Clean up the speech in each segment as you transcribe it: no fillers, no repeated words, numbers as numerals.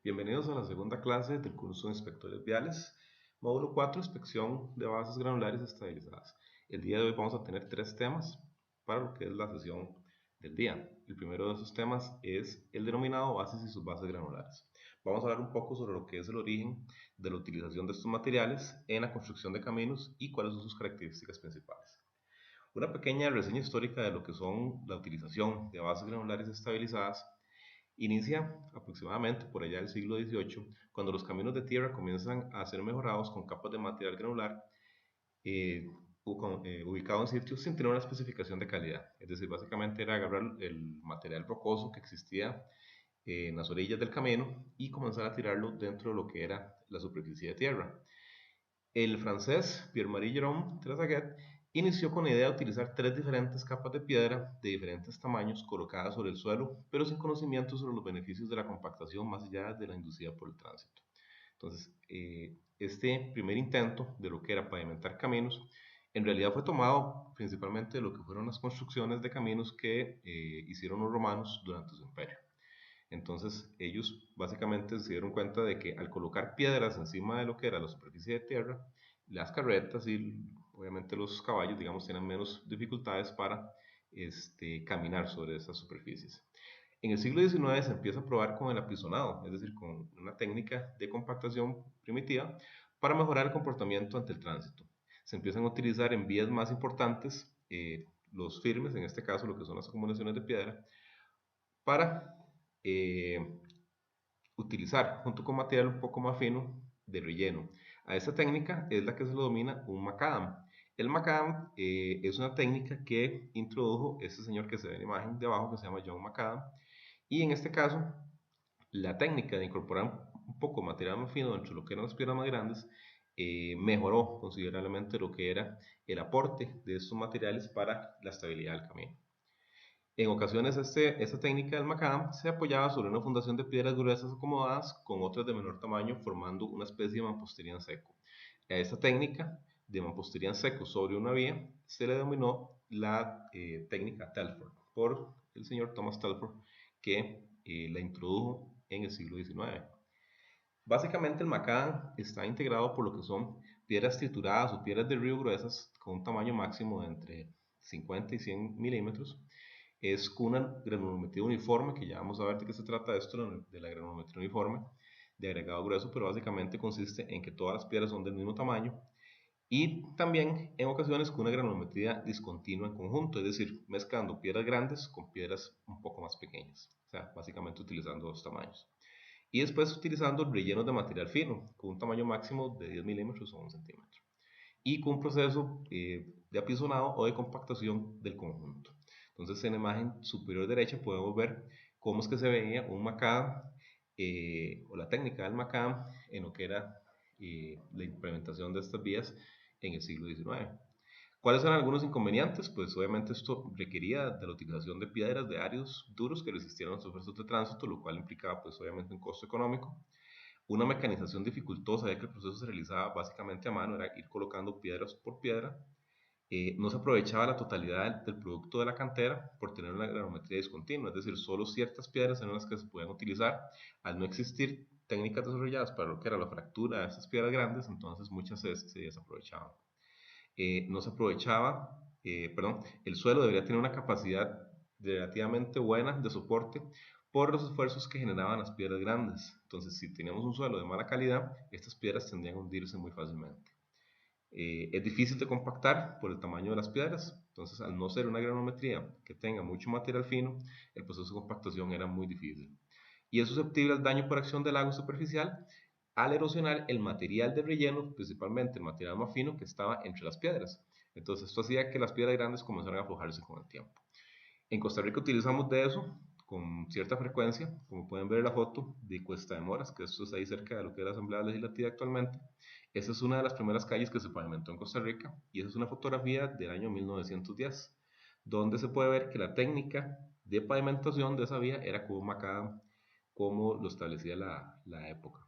Bienvenidos a la segunda clase del curso de Inspectores Viales, módulo 4, inspección de bases granulares estabilizadas. El día de hoy vamos a tener tres temas para lo que es la sesión del día. El primero de esos temas es el denominado bases y sus bases granulares. Vamos a hablar un poco sobre lo que es el origen de la utilización de estos materiales en la construcción de caminos y cuáles son sus características principales. Una pequeña reseña histórica de lo que son la utilización de bases granulares estabilizadas inicia aproximadamente por allá del siglo XVIII, cuando los caminos de tierra comienzan a ser mejorados con capas de material granular eh, ubicado en sitios sin tener una especificación de calidad. Es decir, básicamente era agarrar el material rocoso que existía en las orillas del camino y comenzar a tirarlo dentro de lo que era la superficie de tierra. El francés Pierre-Marie Jérôme Tresaguet inició con la idea de utilizar tres diferentes capas de piedra de diferentes tamaños colocadas sobre el suelo, pero sin conocimiento sobre los beneficios de la compactación más allá de la inducida por el tránsito. Entonces, este primer intento de lo que era pavimentar caminos, en realidad fue tomado principalmente de lo que fueron las construcciones de caminos que hicieron los romanos durante su imperio. Entonces ellos básicamente se dieron cuenta de que al colocar piedras encima de lo que era la superficie de tierra, las carretas y obviamente los caballos, digamos, tienen menos dificultades para caminar sobre esas superficies. En el siglo XIX se empieza a probar con el apisonado, es decir, con una técnica de compactación primitiva para mejorar el comportamiento ante el tránsito. Se empiezan a utilizar en vías más importantes los firmes, en este caso lo que son las acumulaciones de piedra, para eh, utilizar junto con material un poco más fino de relleno. A esta técnica es la que se lo domina un macadam. El macadam es una técnica que introdujo este señor que se ve en la imagen de abajo, que se llama John Macadam, y en este caso la técnica de incorporar un poco material más fino dentro de lo que eran las piedras más grandes mejoró considerablemente lo que era el aporte de estos materiales para la estabilidad del camino. En ocasiones esta técnica del macadam se apoyaba sobre una fundación de piedras gruesas acomodadas con otras de menor tamaño formando una especie de mampostería en seco. A esta técnica de mampostería en seco sobre una vía se le denominó la técnica Telford por el señor Thomas Telford que la introdujo en el siglo XIX. Básicamente el macadam está integrado por lo que son piedras trituradas o piedras de río gruesas con un tamaño máximo de entre 50 y 100 milímetros. Es con una granulometría uniforme, que ya vamos a ver de qué se trata esto de la granulometría uniforme, de agregado grueso, pero básicamente consiste en que todas las piedras son del mismo tamaño y también en ocasiones con una granulometría discontinua en conjunto, es decir, mezclando piedras grandes con piedras un poco más pequeñas, o sea, básicamente utilizando dos tamaños. Y después utilizando rellenos de material fino, con un tamaño máximo de 10 milímetros o 1 centímetro. Y con un proceso de apisonado o de compactación del conjunto. Entonces en la imagen superior derecha podemos ver cómo es que se veía un macadam o la técnica del macadam en lo que era la implementación de estas vías en el siglo XIX. ¿Cuáles eran algunos inconvenientes? Pues obviamente esto requería de la utilización de piedras de áreas duros que resistieran los esfuerzos de tránsito, lo cual implicaba pues obviamente un costo económico. Una mecanización dificultosa, ya que el proceso se realizaba básicamente a mano, era ir colocando piedras por piedra. No se aprovechaba la totalidad del producto de la cantera por tener una granometría discontinua, es decir, solo ciertas piedras eran las que se podían utilizar. Al no existir técnicas desarrolladas para lo que era la fractura de esas piedras grandes, entonces muchas se desaprovechaban. No se aprovechaba, perdón, el suelo debería tener una capacidad relativamente buena de soporte por los esfuerzos que generaban las piedras grandes. Entonces, si teníamos un suelo de mala calidad, estas piedras tendrían a hundirse muy fácilmente. Es difícil de compactar por el tamaño de las piedras, entonces al no ser una granometría que tenga mucho material fino, el proceso de compactación era muy difícil. Y es susceptible al daño por acción del agua superficial al erosionar el material de relleno, principalmente el material más fino que estaba entre las piedras. Entonces esto hacía que las piedras grandes comenzaran a aflojarse con el tiempo. En Costa Rica utilizamos de eso con cierta frecuencia, como pueden ver en la foto de Cuesta de Moras, que esto es ahí cerca de lo que es la Asamblea Legislativa actualmente. Esa es una de las primeras calles que se pavimentó en Costa Rica y esa es una fotografía del año 1910, donde se puede ver que la técnica de pavimentación de esa vía era con un macadam, como lo establecía la época.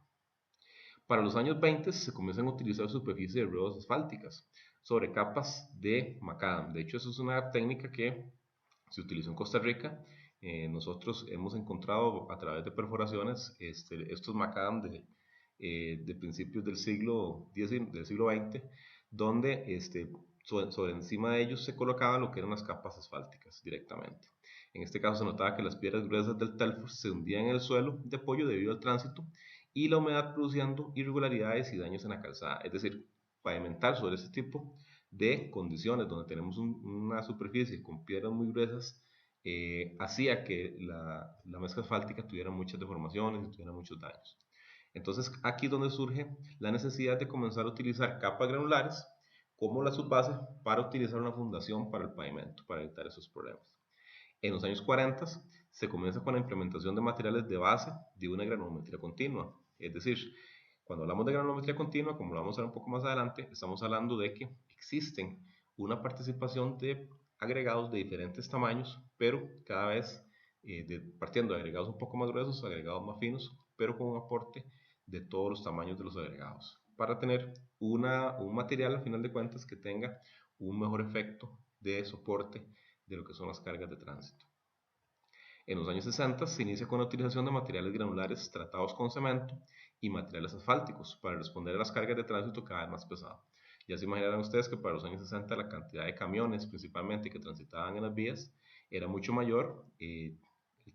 Para los años 20 se comienzan a utilizar superficies de ruedas asfálticas sobre capas de macadam. De hecho, eso es una técnica que se utilizó en Costa Rica nosotros hemos encontrado a través de perforaciones estos macadam de principios del siglo XX, donde sobre encima de ellos se colocaban lo que eran las capas asfálticas directamente. En este caso se notaba que las piedras gruesas del Telford se hundían en el suelo de apoyo debido al tránsito y la humedad produciendo irregularidades y daños en la calzada. Es decir, pavimentar sobre este tipo de condiciones donde tenemos una superficie con piedras muy gruesas hacía que la mezcla asfáltica tuviera muchas deformaciones y tuviera muchos daños. Entonces aquí es donde surge la necesidad de comenzar a utilizar capas granulares como la subbase para utilizar una fundación para el pavimento, para evitar esos problemas. En los años 40 se comienza con la implementación de materiales de base de una granulometría continua. Es decir, cuando hablamos de granulometría continua, como lo vamos a ver un poco más adelante, estamos hablando de que existen una participación de agregados de diferentes tamaños, pero cada vez partiendo de agregados un poco más gruesos, agregados más finos, pero con un aporte de todos los tamaños de los agregados, para tener un material al final de cuentas que tenga un mejor efecto de soporte de lo que son las cargas de tránsito. En los años 60 se inicia con la utilización de materiales granulares tratados con cemento y materiales asfálticos para responder a las cargas de tránsito cada vez más pesadas. Ya se imaginarán ustedes que para los años 60 la cantidad de camiones principalmente que transitaban en las vías era mucho mayor, el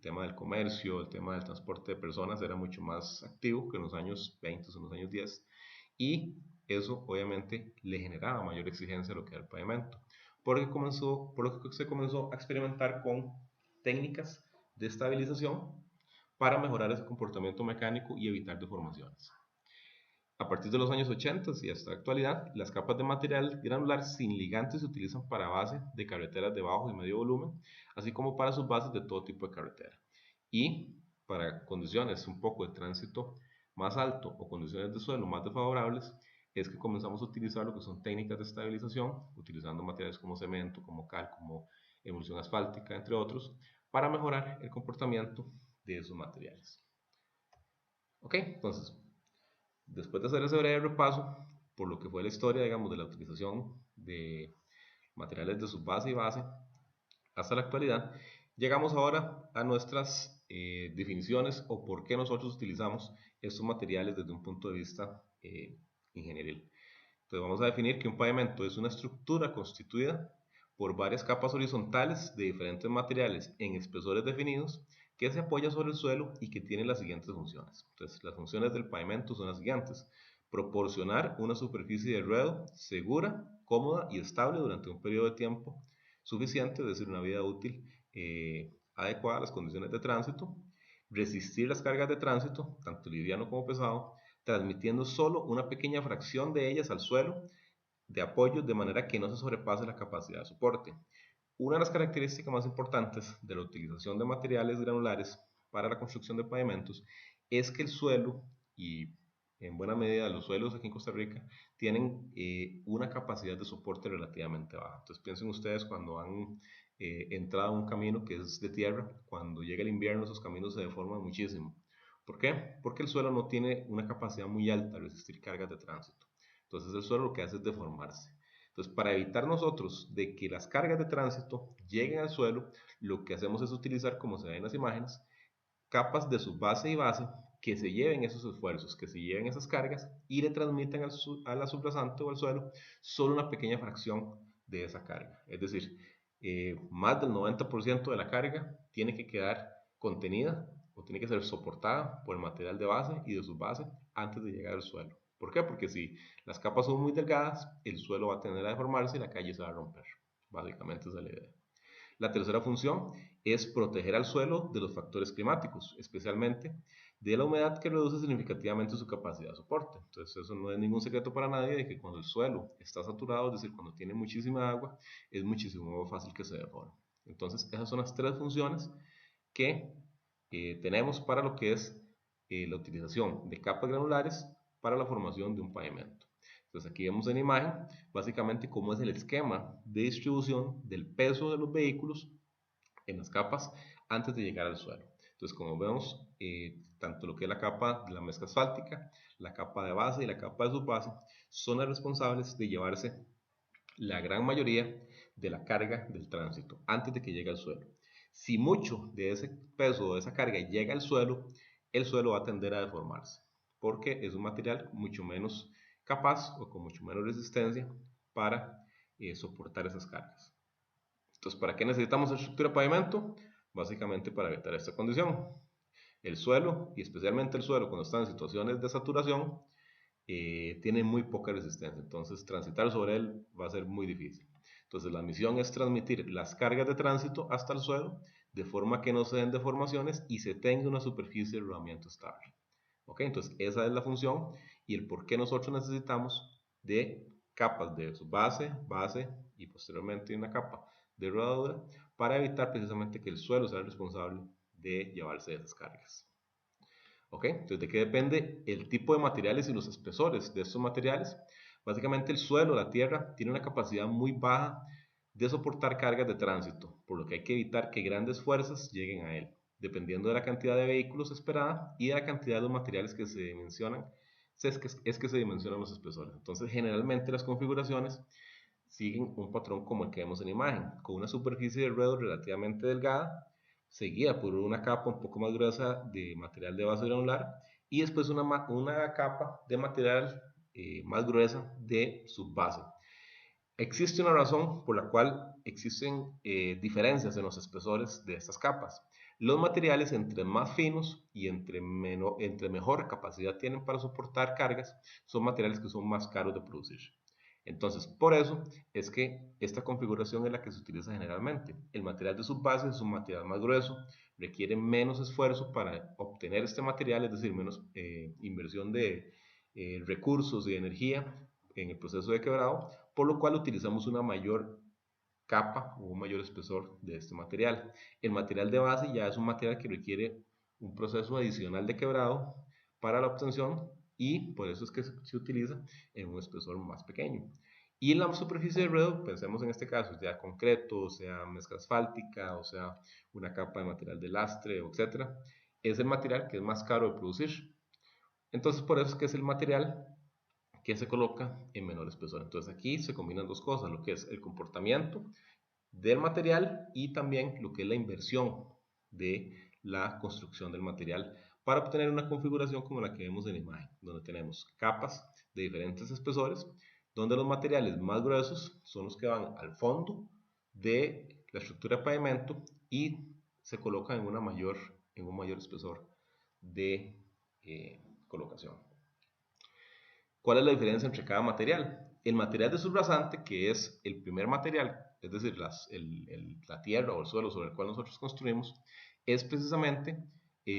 tema del comercio, el tema del transporte de personas era mucho más activo que en los años 20 o en los años 10 y eso obviamente le generaba mayor exigencia a lo que era el pavimento, por lo que se comenzó a experimentar con técnicas de estabilización para mejorar ese comportamiento mecánico y evitar deformaciones. A partir de los años 80 y hasta la actualidad, las capas de material granular sin ligantes se utilizan para base de carreteras de bajo y medio volumen, así como para subbases de todo tipo de carretera. Y para condiciones un poco de tránsito más alto o condiciones de suelo más desfavorables, es que comenzamos a utilizar lo que son técnicas de estabilización, utilizando materiales como cemento, como cal, como emulsión asfáltica, entre otros, para mejorar el comportamiento de esos materiales. Ok, entonces, después de hacer ese breve repaso por lo que fue la historia, digamos, de la utilización de materiales de subbase y base hasta la actualidad, llegamos ahora a nuestras definiciones o por qué nosotros utilizamos estos materiales desde un punto de vista ingenieril. Entonces vamos a definir que un pavimento es una estructura constituida por varias capas horizontales de diferentes materiales en espesores definidos que se apoya sobre el suelo y que tiene las siguientes funciones. Entonces las funciones del pavimento son las siguientes: proporcionar una superficie de ruedo segura, cómoda y estable durante un periodo de tiempo suficiente, es decir, una vida útil adecuada a las condiciones de tránsito; resistir las cargas de tránsito, tanto liviano como pesado, transmitiendo solo una pequeña fracción de ellas al suelo de apoyo de manera que no se sobrepase la capacidad de soporte. Una de las características más importantes de la utilización de materiales granulares para la construcción de pavimentos es que el suelo, y en buena medida los suelos aquí en Costa Rica, tienen una capacidad de soporte relativamente baja. Entonces piensen ustedes cuando han entrado a un camino que es de tierra, cuando llega el invierno esos caminos se deforman muchísimo. ¿Por qué? Porque el suelo no tiene una capacidad muy alta de resistir cargas de tránsito. Entonces el suelo lo que hace es deformarse. Entonces, para evitar nosotros de que las cargas de tránsito lleguen al suelo, lo que hacemos es utilizar, como se ve en las imágenes, capas de subbase y base que se lleven esos esfuerzos, que se lleven esas cargas y le transmitan a la subrasante o al suelo solo una pequeña fracción de esa carga. Es decir, más del 90% de la carga tiene que quedar contenida o tiene que ser soportada por el material de base y de subbase antes de llegar al suelo. ¿Por qué? Porque si las capas son muy delgadas, el suelo va a tender a deformarse y la calle se va a romper. Básicamente esa es la idea. La tercera función es proteger al suelo de los factores climáticos, especialmente de la humedad que reduce significativamente su capacidad de soporte. Entonces eso no es ningún secreto para nadie de que cuando el suelo está saturado, es decir, cuando tiene muchísima agua, es muchísimo más fácil que se deforme. Entonces esas son las tres funciones que tenemos para lo que es la utilización de capas granulares para la formación de un pavimento. Entonces aquí vemos en la imagen básicamente cómo es el esquema de distribución del peso de los vehículos en las capas antes de llegar al suelo. Entonces como vemos, tanto lo que es la capa de la mezcla asfáltica, la capa de base y la capa de subbase son las responsables de llevarse la gran mayoría de la carga del tránsito antes de que llegue al suelo. Si mucho de ese peso o de esa carga llega al suelo, el suelo va a tender a deformarse, porque es un material mucho menos capaz o con mucho menos resistencia para soportar esas cargas. Entonces, ¿para qué necesitamos estructura de pavimento? Básicamente para evitar esta condición. El suelo, y especialmente el suelo cuando está en situaciones de saturación, tiene muy poca resistencia, entonces transitar sobre él va a ser muy difícil. Entonces la misión es transmitir las cargas de tránsito hasta el suelo de forma que no se den deformaciones y se tenga una superficie de rodamiento estable. ¿Ok? Entonces esa es la función y el por qué nosotros necesitamos de capas de base, base y posteriormente una capa de rodadura para evitar precisamente que el suelo sea el responsable de llevarse esas cargas. ¿Ok? Entonces, ¿de qué depende el tipo de materiales y los espesores de estos materiales? Básicamente el suelo, la tierra, tiene una capacidad muy baja de soportar cargas de tránsito, por lo que hay que evitar que grandes fuerzas lleguen a él. Dependiendo de la cantidad de vehículos esperada y de la cantidad de los materiales que se dimensionan, es que se dimensionan los espesores. Entonces, generalmente las configuraciones siguen un patrón como el que vemos en la imagen, con una superficie de ruedo relativamente delgada, seguida por una capa un poco más gruesa de material de base granular y después una capa de material más gruesa de subbase. Existe una razón por la cual existen diferencias en los espesores de estas capas. Los materiales entre más finos y entre mejor capacidad tienen para soportar cargas son materiales que son más caros de producir. Entonces, por eso es que esta configuración es la que se utiliza generalmente. El material de subbase es un material más grueso, requiere menos esfuerzo para obtener este material, es decir, menos inversión de recursos y energía en el proceso de quebrado, por lo cual utilizamos una mayor capa o un mayor espesor de este material. El material de base ya es un material que requiere un proceso adicional de quebrado para la obtención y por eso es que se utiliza en un espesor más pequeño. Y en la superficie de ruedo, pensemos en este caso, ya concreto, sea mezcla asfáltica, o sea una capa de material de lastre, etc. Es el material que es más caro de producir. Entonces por eso es que es el material que se coloca en menor espesor. Entonces aquí se combinan dos cosas, lo que es el comportamiento del material y también lo que es la inversión de la construcción del material para obtener una configuración como la que vemos en la imagen, donde tenemos capas de diferentes espesores, donde los materiales más gruesos son los que van al fondo de la estructura de pavimento y se colocan en un mayor espesor de colocación. ¿Cuál es la diferencia entre cada material? El material de subrasante, que es el primer material, es decir, la tierra o el suelo sobre el cual nosotros construimos, es precisamente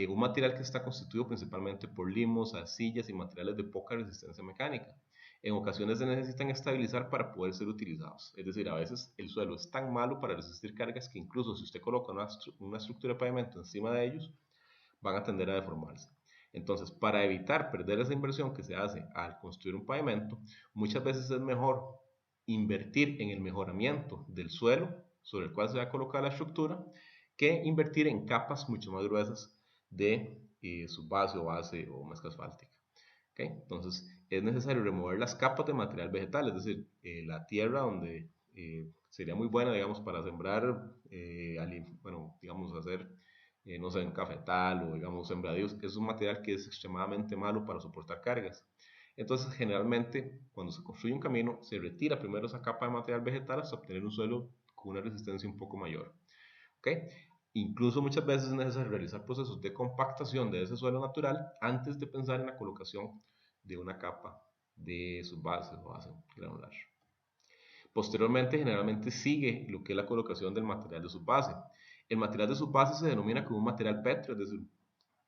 un material que está constituido principalmente por limos, arcillas y materiales de poca resistencia mecánica. En ocasiones se necesitan estabilizar para poder ser utilizados. Es decir, a veces el suelo es tan malo para resistir cargas que incluso si usted coloca una estructura de pavimento encima de ellos, van a tender a deformarse. Entonces, para evitar perder esa inversión que se hace al construir un pavimento, muchas veces es mejor invertir en el mejoramiento del suelo sobre el cual se va a colocar la estructura que invertir en capas mucho más gruesas de subbase o base o mezcla asfáltica. ¿Okay? Entonces, es necesario remover las capas de material vegetal, es decir, la tierra donde sería muy buena, digamos, para sembrar, bueno, digamos, hacer no sé, un cafetal o digamos sembradíos, es un material que es extremadamente malo para soportar cargas. Entonces, generalmente, cuando se construye un camino, se retira primero esa capa de material vegetal hasta obtener un suelo con una resistencia un poco mayor. ¿Ok? Incluso muchas veces es necesario realizar procesos de compactación de ese suelo natural antes de pensar en la colocación de una capa de subbase o base granular. Posteriormente, generalmente sigue lo que es la colocación del material de subbase. El material de subbase se denomina como un material pétreo, es decir,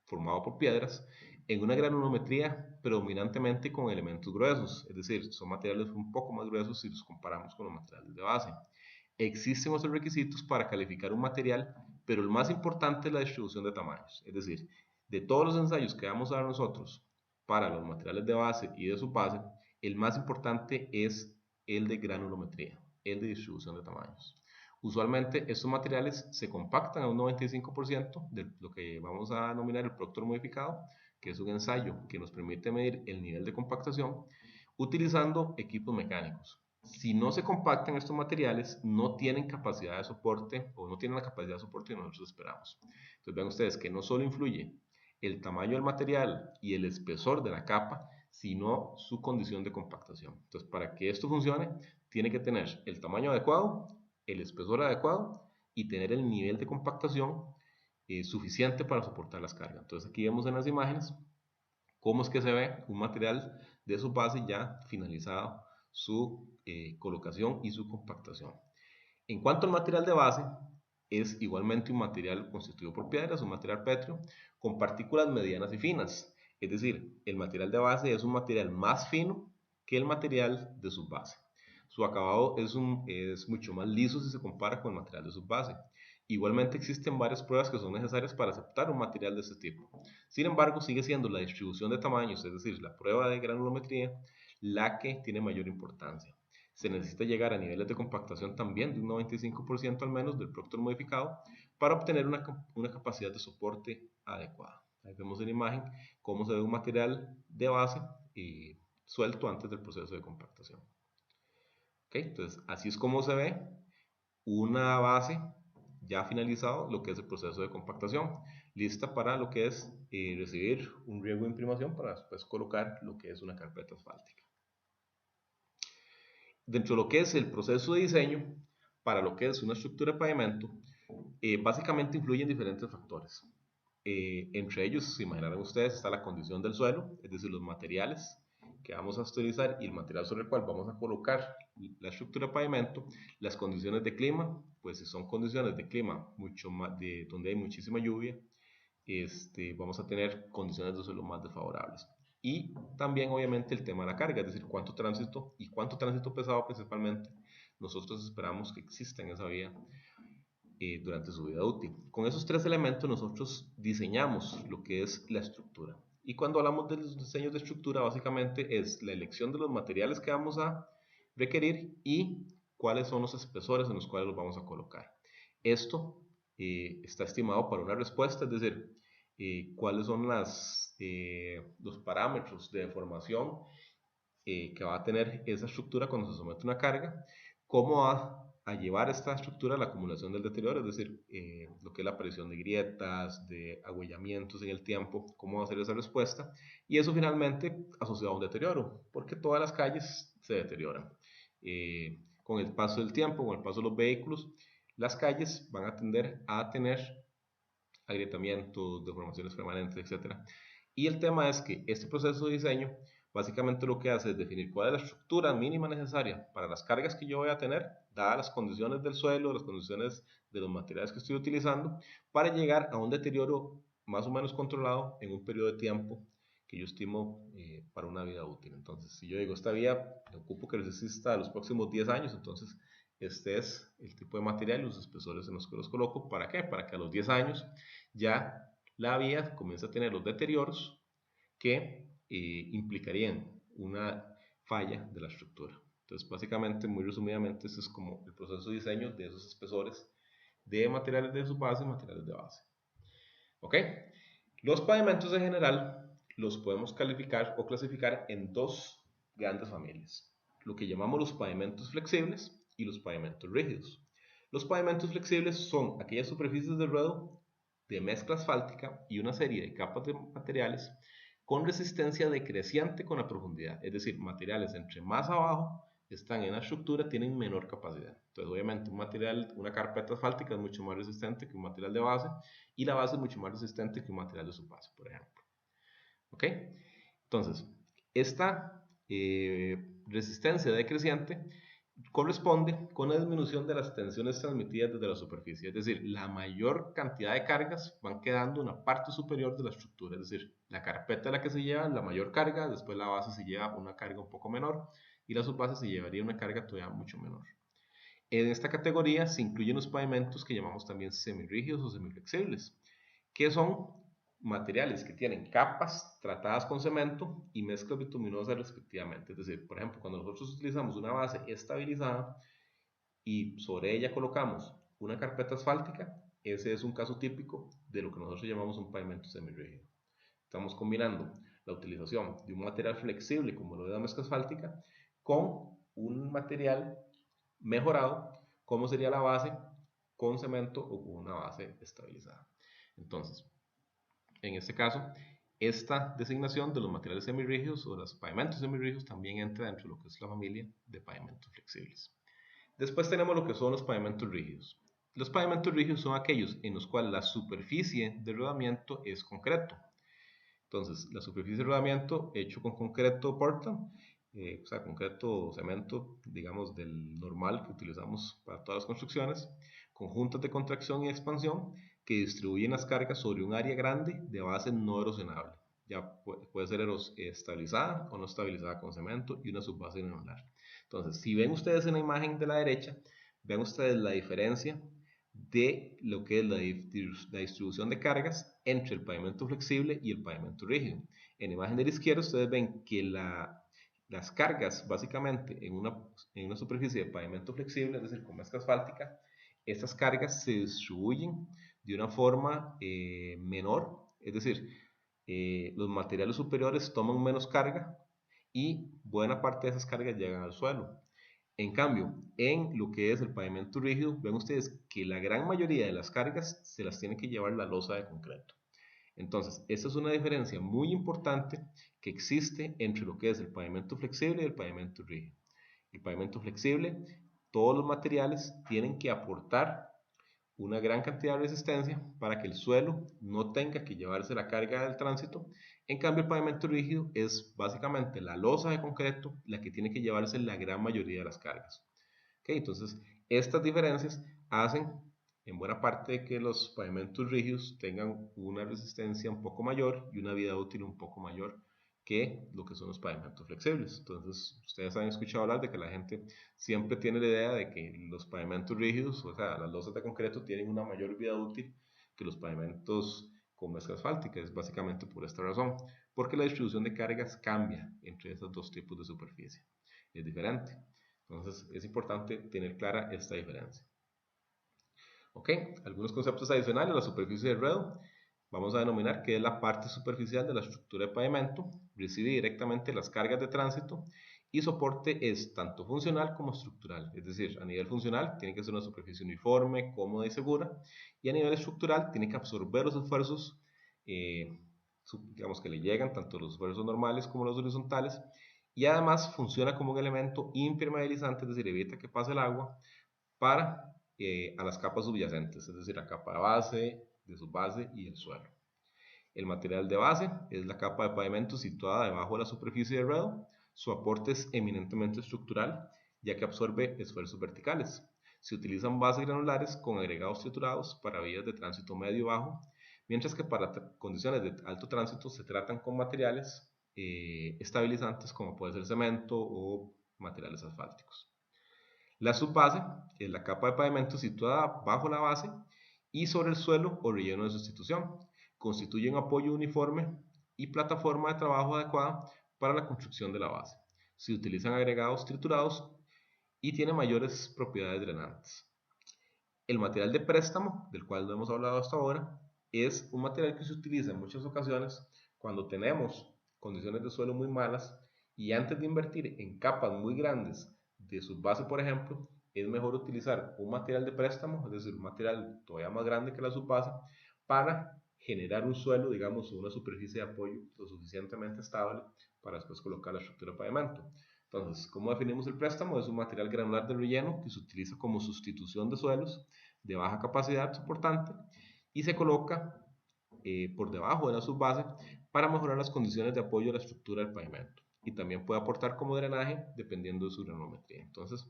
formado por piedras, en una granulometría predominantemente con elementos gruesos, es decir, son materiales un poco más gruesos si los comparamos con los materiales de base. Existen otros requisitos para calificar un material, pero el más importante es la distribución de tamaños, es decir, de todos los ensayos que vamos a dar nosotros para los materiales de base y de subbase, el más importante es el de granulometría, el de distribución de tamaños. Usualmente estos materiales se compactan a un 95% de lo que vamos a denominar el Proctor modificado, que es un ensayo que nos permite medir el nivel de compactación utilizando equipos mecánicos. Si no se compactan estos materiales, no tienen capacidad de soporte o no tienen la capacidad de soporte que nosotros esperamos. Entonces vean ustedes que no solo influye el tamaño del material y el espesor de la capa, sino su condición de compactación. Entonces, para que esto funcione, tiene que tener el tamaño adecuado, el espesor adecuado y tener el nivel de compactación suficiente para soportar las cargas. Entonces, aquí vemos en las imágenes cómo es que se ve un material de su base ya finalizado su colocación y su compactación. En cuanto al material de base, es igualmente un material constituido por piedras, un material pétreo, con partículas medianas y finas. Es decir, el material de base es un material más fino que el material de subbase. Su acabado es mucho más liso si se compara con el material de subbase. Igualmente existen varias pruebas que son necesarias para aceptar un material de este tipo. Sin embargo, sigue siendo la distribución de tamaños, es decir, la prueba de granulometría, la que tiene mayor importancia. Se necesita llegar a niveles de compactación también de un 95% al menos del Proctor modificado para obtener una capacidad de soporte adecuada. Ahí vemos en la imagen cómo se ve un material de base suelto antes del proceso de compactación. ¿Okay? Entonces, así es como se ve una base ya finalizado lo que es el proceso de compactación, lista para lo que es recibir un riego de imprimación para después colocar lo que es una carpeta asfáltica. Dentro de lo que es el proceso de diseño, para lo que es una estructura de pavimento, básicamente influyen diferentes factores. Entre ellos, se imaginarán ustedes, está la condición del suelo, es decir, los materiales que vamos a utilizar y el material sobre el cual vamos a colocar la estructura de pavimento, las condiciones de clima, pues si son condiciones de clima mucho más donde hay muchísima lluvia, vamos a tener condiciones de suelo más desfavorables. Y también obviamente el tema de la carga, es decir, cuánto tránsito pesado principalmente nosotros esperamos que exista en esa vía durante su vida útil. Con esos tres elementos nosotros diseñamos lo que es la estructura. Y cuando hablamos de los diseños de estructura, básicamente es la elección de los materiales que vamos a requerir y cuáles son los espesores en los cuales los vamos a colocar. Esto está estimado para una respuesta, es decir, cuáles son los parámetros de deformación que va a tener esa estructura cuando se somete a una carga, cómo va a llevar esta estructura a la acumulación del deterioro, es decir, lo que es la aparición de grietas, de agüellamientos en el tiempo, cómo va a ser esa respuesta, y eso finalmente asociado a un deterioro, porque todas las calles se deterioran. Con el paso del tiempo, con el paso de los vehículos, las calles van a tender a tener agrietamientos, deformaciones permanentes, etc. Y el tema es que este proceso de diseño básicamente lo que hace es definir cuál es la estructura mínima necesaria para las cargas que yo voy a tener, dadas las condiciones del suelo, las condiciones de los materiales que estoy utilizando, para llegar a un deterioro más o menos controlado en un periodo de tiempo que yo estimo para una vida útil. Entonces, si yo digo, esta vía ocupo que resista los próximos 10 años, entonces este es el tipo de material y los espesores en los que los coloco. ¿Para qué? Para que a los 10 años ya la vía comience a tener los deterioros que implicarían una falla de la estructura. Entonces, básicamente, muy resumidamente, este es como el proceso de diseño de esos espesores de materiales de subbase y materiales de base. ¿Ok? Los pavimentos en general los podemos calificar o clasificar en dos grandes familias, lo que llamamos los pavimentos flexibles y los pavimentos rígidos. Los pavimentos flexibles son aquellas superficies de ruedo de mezcla asfáltica y una serie de capas de materiales con resistencia decreciente con la profundidad, es decir, materiales entre más abajo están en la estructura tienen menor capacidad. Entonces, obviamente, una carpeta asfáltica es mucho más resistente que un material de base y la base es mucho más resistente que un material de subbase, por ejemplo. ¿Ok? Entonces, esta resistencia decreciente corresponde con la disminución de las tensiones transmitidas desde la superficie, es decir, la mayor cantidad de cargas van quedando en la parte superior de la estructura, es decir, la carpeta es la que se lleva la mayor carga, después la base se lleva una carga un poco menor y la subbase se llevaría una carga todavía mucho menor. En esta categoría se incluyen los pavimentos que llamamos también semirrígidos o semiflexibles, que son materiales que tienen capas tratadas con cemento y mezclas bituminosas respectivamente. Es decir, por ejemplo, cuando nosotros utilizamos una base estabilizada y sobre ella colocamos una carpeta asfáltica, ese es un caso típico de lo que nosotros llamamos un pavimento semirrígido. Estamos combinando la utilización de un material flexible como lo de la mezcla asfáltica con un material mejorado, como sería la base con cemento o con una base estabilizada. Entonces, en este caso, esta designación de los materiales semirrígidos o los pavimentos semirrígidos también entra dentro de lo que es la familia de pavimentos flexibles. Después tenemos lo que son los pavimentos rígidos. Los pavimentos rígidos son aquellos en los cuales la superficie de rodamiento es concreto. Entonces, la superficie de rodamiento hecho con concreto Portland, o sea, concreto o cemento, digamos, del normal que utilizamos para todas las construcciones, conjuntos de contracción y expansión que distribuyen las cargas sobre un área grande de base no erosionable. Ya puede ser estabilizada o no estabilizada con cemento y una subbase granular. Entonces, si ven ustedes en la imagen de la derecha, ven ustedes la diferencia de lo que es la distribución de cargas entre el pavimento flexible y el pavimento rígido. En la imagen de la izquierda ustedes ven que las cargas básicamente en una superficie de pavimento flexible, es decir, con mezcla asfáltica, estas cargas se distribuyen de una forma menor, es decir, los materiales superiores toman menos carga y buena parte de esas cargas llegan al suelo. En cambio, en lo que es el pavimento rígido, ven ustedes que la gran mayoría de las cargas se las tiene que llevar la losa de concreto. Entonces, esta es una diferencia muy importante que existe entre lo que es el pavimento flexible y el pavimento rígido. El pavimento flexible, todos los materiales tienen que aportar una gran cantidad de resistencia para que el suelo no tenga que llevarse la carga del tránsito. En cambio, el pavimento rígido es básicamente la losa de concreto la que tiene que llevarse la gran mayoría de las cargas. ¿Okay? Entonces, estas diferencias hacen en buena parte que los pavimentos rígidos tengan una resistencia un poco mayor y una vida útil un poco mayor que lo que son los pavimentos flexibles. Entonces, ustedes han escuchado hablar de que la gente siempre tiene la idea de que los pavimentos rígidos, o sea, las losas de concreto, tienen una mayor vida útil que los pavimentos con mezcla asfáltica. Es básicamente por esta razón, porque la distribución de cargas cambia entre esos dos tipos de superficie. Es diferente. Entonces, es importante tener clara esta diferencia. Ok, algunos conceptos adicionales. La superficie de enredo vamos a denominar que es la parte superficial de la estructura de pavimento, recibe directamente las cargas de tránsito y soporte es tanto funcional como estructural, es decir, a nivel funcional tiene que ser una superficie uniforme, cómoda y segura, y a nivel estructural tiene que absorber los esfuerzos, digamos que le llegan tanto los esfuerzos normales como los horizontales, y además funciona como un elemento impermeabilizante, es decir, evita que pase el agua para a las capas subyacentes, es decir, la capa base, de subbase y el suelo. El material de base es la capa de pavimento situada debajo de la superficie de enredo. Su aporte es eminentemente estructural, ya que absorbe esfuerzos verticales. Se utilizan bases granulares con agregados triturados para vías de tránsito medio-bajo, mientras que para condiciones de alto tránsito se tratan con materiales estabilizantes como puede ser cemento o materiales asfálticos. La subbase es la capa de pavimento situada bajo la base y sobre el suelo o relleno de sustitución. Constituye un apoyo uniforme y plataforma de trabajo adecuada para la construcción de la base. Se utilizan agregados triturados y tiene mayores propiedades drenantes. El material de préstamo, del cual no hemos hablado hasta ahora, es un material que se utiliza en muchas ocasiones cuando tenemos condiciones de suelo muy malas y antes de invertir en capas muy grandes de subbase, por ejemplo, es mejor utilizar un material de préstamo, es decir, un material todavía más grande que la subbase, para generar un suelo, digamos, una superficie de apoyo lo suficientemente estable para después colocar la estructura de pavimento. Entonces, ¿cómo definimos el préstamo? Es un material granular de relleno que se utiliza como sustitución de suelos de baja capacidad soportante y se coloca por debajo de la subbase para mejorar las condiciones de apoyo de la estructura del pavimento y también puede aportar como drenaje dependiendo de su granometría. Entonces,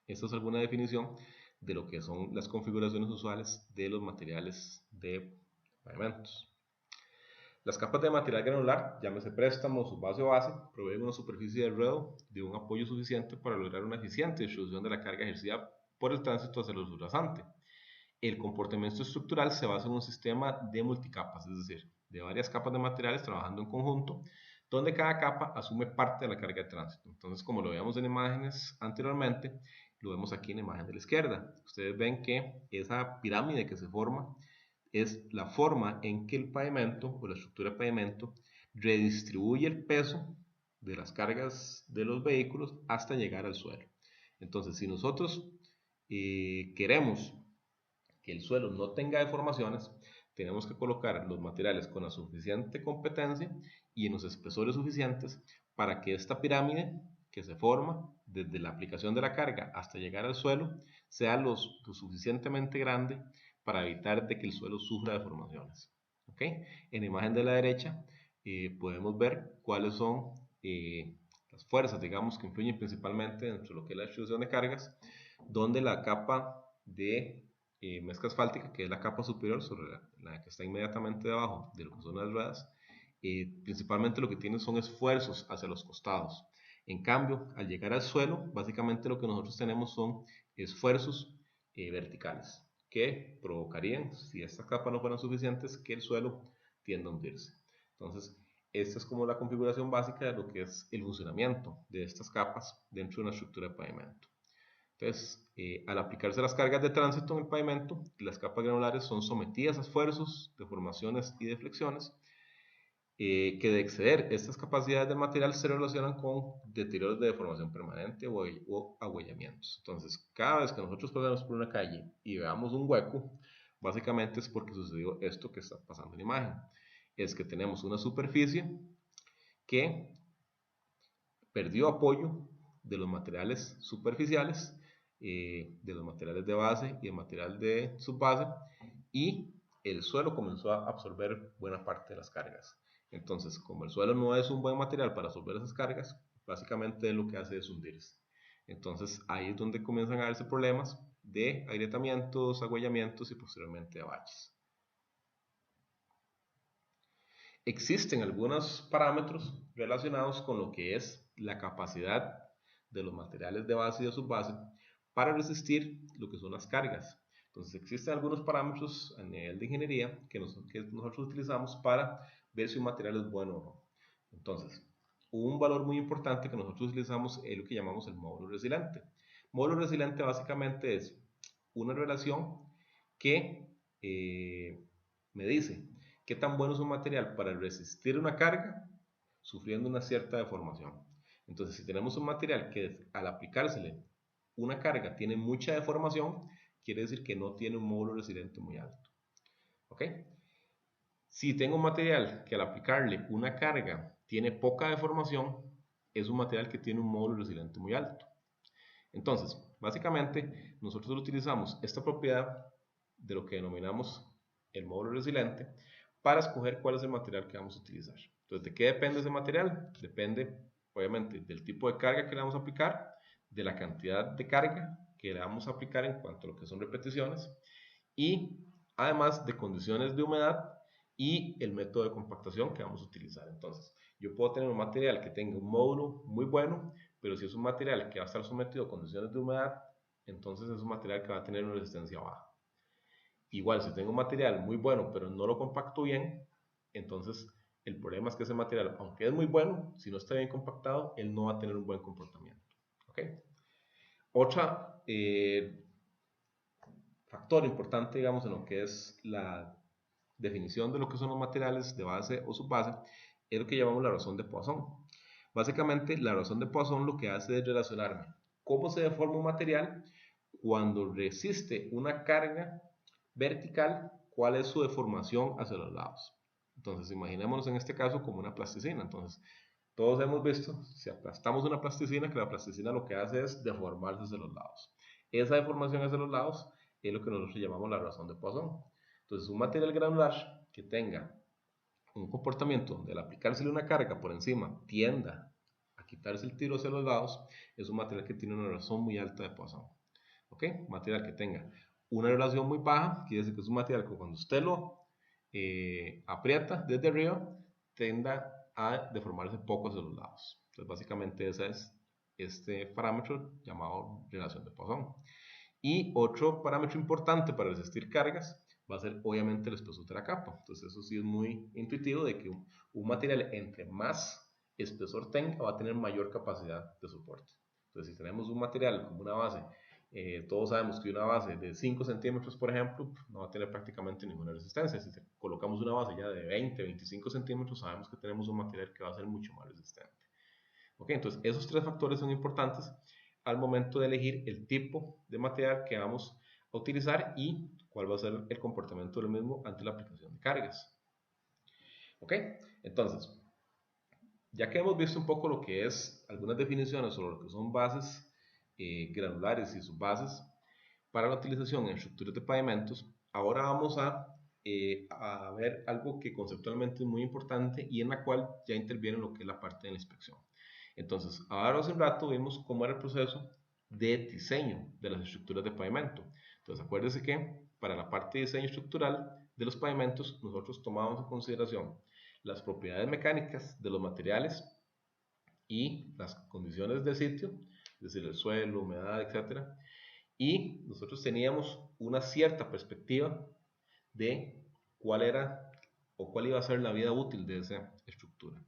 esta es alguna definición de lo que son las configuraciones usuales de los materiales de pavimentos. Las capas de material granular, llámese préstamo, subbase o base, proveen una superficie de enredo de un apoyo suficiente para lograr una eficiente distribución de la carga ejercida por el tránsito hacia el subrasante. El comportamiento estructural se basa en un sistema de multicapas, es decir, de varias capas de materiales trabajando en conjunto, donde cada capa asume parte de la carga de tránsito. Entonces, como lo veíamos en imágenes anteriormente, lo vemos aquí en la imagen de la izquierda. Ustedes ven que esa pirámide que se forma es la forma en que el pavimento o la estructura de pavimento redistribuye el peso de las cargas de los vehículos hasta llegar al suelo. Entonces, si nosotros queremos que el suelo no tenga deformaciones, tenemos que colocar los materiales con la suficiente competencia y en los espesores suficientes para que esta pirámide que se forma desde la aplicación de la carga hasta llegar al suelo sea lo suficientemente grande para evitar de que el suelo sufra deformaciones. ¿Okay? En la imagen de la derecha podemos ver cuáles son las fuerzas, digamos, que influyen principalmente dentro de lo que es la distribución de cargas, donde la capa de mezcla asfáltica, que es la capa superior sobre la que está inmediatamente debajo de lo que son las ruedas, principalmente lo que tiene son esfuerzos hacia los costados. En cambio, al llegar al suelo, básicamente lo que nosotros tenemos son esfuerzos verticales que provocarían, si estas capas no fueran suficientes, que el suelo tienda a hundirse. Entonces, esta es como la configuración básica de lo que es el funcionamiento de estas capas dentro de una estructura de pavimento. Entonces, al aplicarse las cargas de tránsito en el pavimento, las capas granulares son sometidas a esfuerzos, deformaciones y deflexiones, que de exceder estas capacidades del material se relacionan con deterioros de deformación permanente o ahuellamientos. Entonces, cada vez que nosotros pasamos por una calle y veamos un hueco, básicamente es porque sucedió esto que está pasando en la imagen. Es que tenemos una superficie que perdió apoyo de los materiales superficiales, de los materiales de base y el material de subbase, y el suelo comenzó a absorber buena parte de las cargas. Entonces, como el suelo no es un buen material para absorber esas cargas, básicamente lo que hace es hundirse. Entonces, ahí es donde comienzan a darse problemas de agrietamientos, agüellamientos y posteriormente de baches. Existen algunos parámetros relacionados con lo que es la capacidad de los materiales de base y de subbase para resistir lo que son las cargas. Entonces existen algunos parámetros a nivel de ingeniería que nosotros utilizamos para ver si un material es bueno o no. Entonces, un valor muy importante que nosotros utilizamos es lo que llamamos el módulo resiliente. Módulo resiliente básicamente es una relación que me dice qué tan bueno es un material para resistir una carga sufriendo una cierta deformación. Entonces, si tenemos un material que al aplicársele una carga tiene mucha deformación, quiere decir que no tiene un módulo resiliente muy alto. ¿Ok? Si tengo un material que al aplicarle una carga tiene poca deformación, es un material que tiene un módulo resiliente muy alto. Entonces, básicamente, nosotros utilizamos esta propiedad de lo que denominamos el módulo resiliente para escoger cuál es el material que vamos a utilizar. Entonces, ¿de qué depende ese material? Depende, obviamente, del tipo de carga que le vamos a aplicar, de la cantidad de carga que le vamos a aplicar en cuanto a lo que son repeticiones y además de condiciones de humedad y el método de compactación que vamos a utilizar. Entonces, yo puedo tener un material que tenga un módulo muy bueno, pero si es un material que va a estar sometido a condiciones de humedad, entonces es un material que va a tener una resistencia baja. Igual, si tengo un material muy bueno, pero no lo compacto bien, entonces el problema es que ese material, aunque es muy bueno, si no está bien compactado, él no va a tener un buen comportamiento. ¿Okay? Otra factor importante, digamos, en lo que es la definición de lo que son los materiales de base o subbase, es lo que llamamos la razón de Poisson. Básicamente, la razón de Poisson lo que hace es relacionarme cómo se deforma un material cuando resiste una carga vertical, cuál es su deformación hacia los lados. Entonces, imaginémonos en este caso como una plasticina. Entonces, todos hemos visto, si aplastamos una plasticina, que la plasticina lo que hace es deformarse hacia los lados. Esa deformación hacia los lados es lo que nosotros llamamos la razón de Poisson. Entonces, un material granular que tenga un comportamiento donde al aplicársele una carga por encima tienda a quitarse el tiro hacia los lados, es un material que tiene una razón muy alta de Poisson. ¿Ok? Material que tenga una relación muy baja, quiere decir que es un material que cuando usted lo aprieta desde arriba, tienda a deformarse poco hacia los lados. Entonces, básicamente ese es este parámetro llamado relación de Poisson. Y otro parámetro importante para resistir cargas va a ser obviamente el espesor de la capa. Entonces eso sí es muy intuitivo de que un material entre más espesor tenga va a tener mayor capacidad de soporte. Entonces si tenemos un material como una base, todos sabemos que una base de 5 centímetros por ejemplo no va a tener prácticamente ninguna resistencia. Si colocamos una base ya de 20, 25 centímetros sabemos que tenemos un material que va a ser mucho más resistente. ¿Ok? Entonces, esos tres factores son importantes al momento de elegir el tipo de material que vamos a utilizar y cuál va a ser el comportamiento del mismo ante la aplicación de cargas. ¿Ok? Entonces, ya que hemos visto un poco lo que es algunas definiciones sobre lo que son bases granulares y subbases para la utilización en estructuras de pavimentos, ahora vamos a ver algo que conceptualmente es muy importante y en la cual ya interviene lo que es la parte de la inspección. Entonces, ahora hace un rato vimos cómo era el proceso de diseño de las estructuras de pavimento. Entonces, acuérdense que para la parte de diseño estructural de los pavimentos, nosotros tomamos en consideración las propiedades mecánicas de los materiales y las condiciones del sitio, es decir, el suelo, humedad, etc. Y nosotros teníamos una cierta perspectiva de cuál era o cuál iba a ser la vida útil de esa estructura.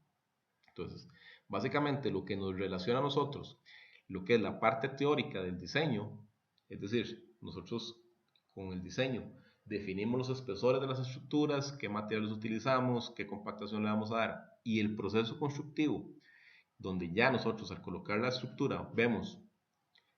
Entonces, básicamente lo que nos relaciona a nosotros, lo que es la parte teórica del diseño, es decir, nosotros con el diseño definimos los espesores de las estructuras, qué materiales utilizamos, qué compactación le vamos a dar, y el proceso constructivo, donde ya nosotros al colocar la estructura vemos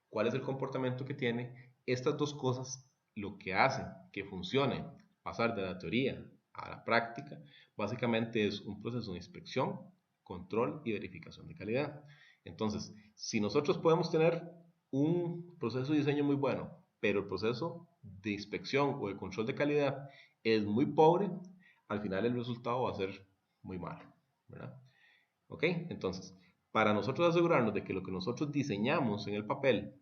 cuál es el comportamiento que tiene, estas dos cosas lo que hacen que funcione, pasar de la teoría a la práctica, básicamente es un proceso de inspección, control y verificación de calidad. Entonces, si nosotros podemos tener un proceso de diseño muy bueno, pero el proceso de inspección o de control de calidad es muy pobre, al final el resultado va a ser muy malo, ¿verdad? ¿Ok? Entonces, para nosotros asegurarnos de que lo que nosotros diseñamos en el papel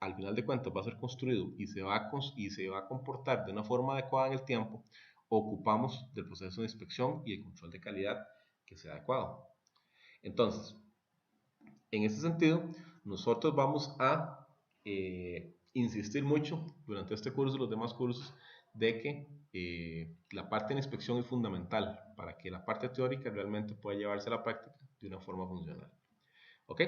al final de cuentas va a ser construido y se va a comportar de una forma adecuada en el tiempo, ocupamos del proceso de inspección y el control de calidad que sea adecuado. Entonces, en este sentido, nosotros vamos a insistir mucho durante este curso y los demás cursos de que la parte de inspección es fundamental para que la parte teórica realmente pueda llevarse a la práctica de una forma funcional. ¿Ok?